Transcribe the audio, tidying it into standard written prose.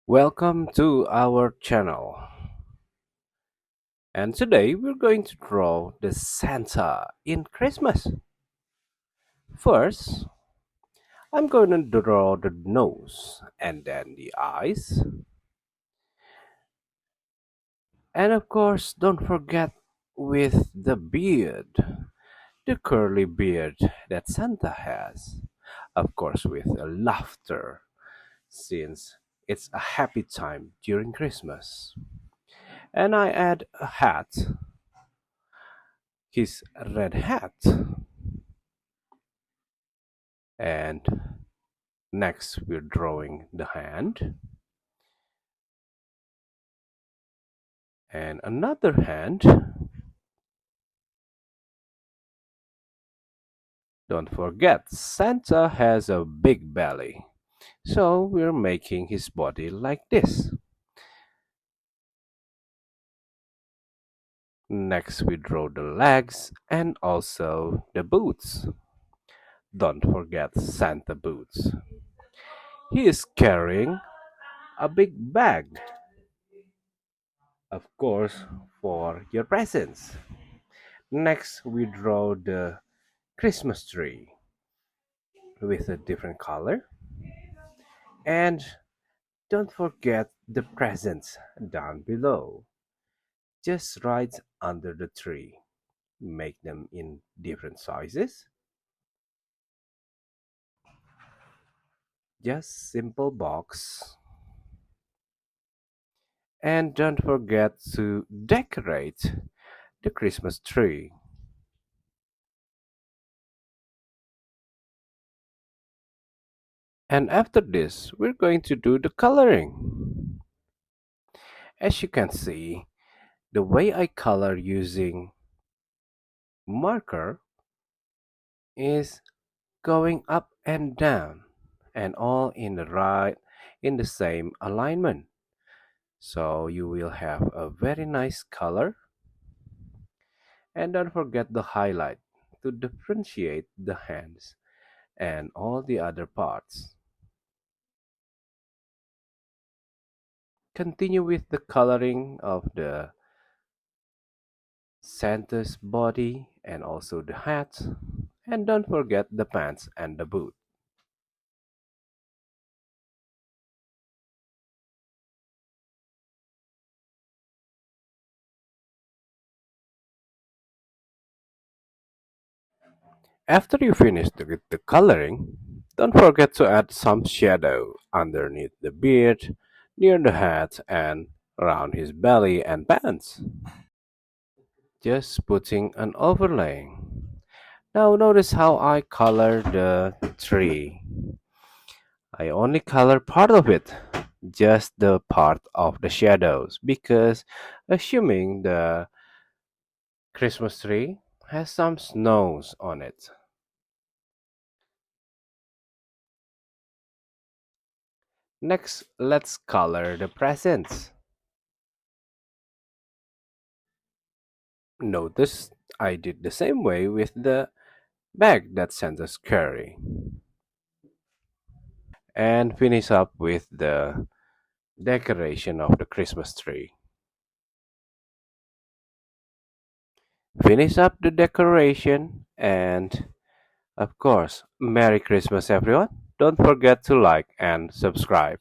Welcome to our channel. And today we're going to draw the Santa in Christmas. First, I'm going to draw the nose and then the eyes. And of course, don't forget with the beard, the curly beard that Santa has. Of course, with a laughter since it's a happy time during Christmas. And I add a hat, his red hat. And next we're drawing the hand and another hand. Don't forget, Santa has a big belly, so we're making his body like this. Next we draw the legs and also the boots. Don't forget Santa boots. He is carrying a big bag, of course, for your presents. Next we draw the Christmas tree with a different color. And don't forget the presents down below, just right under the tree. Make them in different sizes. Just simple box. And don't forget to decorate the Christmas tree. And after this, we're going to do the coloring. As you can see, the way I color using marker is going up and down and all in the same alignment, so you will have a very nice color. And don't forget the highlight to differentiate the hands and all the other parts. Continue with the coloring of the Santa's body and also the hat, and don't forget the pants and the boot. After you finish the coloring, don't forget to add some shadow underneath the beard, near the hat, and around his belly and pants. Just putting an overlay. Now notice how I color the tree. I only color part of it, just the part of the shadows, because assuming the Christmas tree has some snows on it. Next, let's color the presents. Notice I did the same way with the bag that Santa's carry. And finish up with the decoration of the Christmas tree. Finish up the decoration and of course, Merry Christmas everyone. Don't forget to like and subscribe.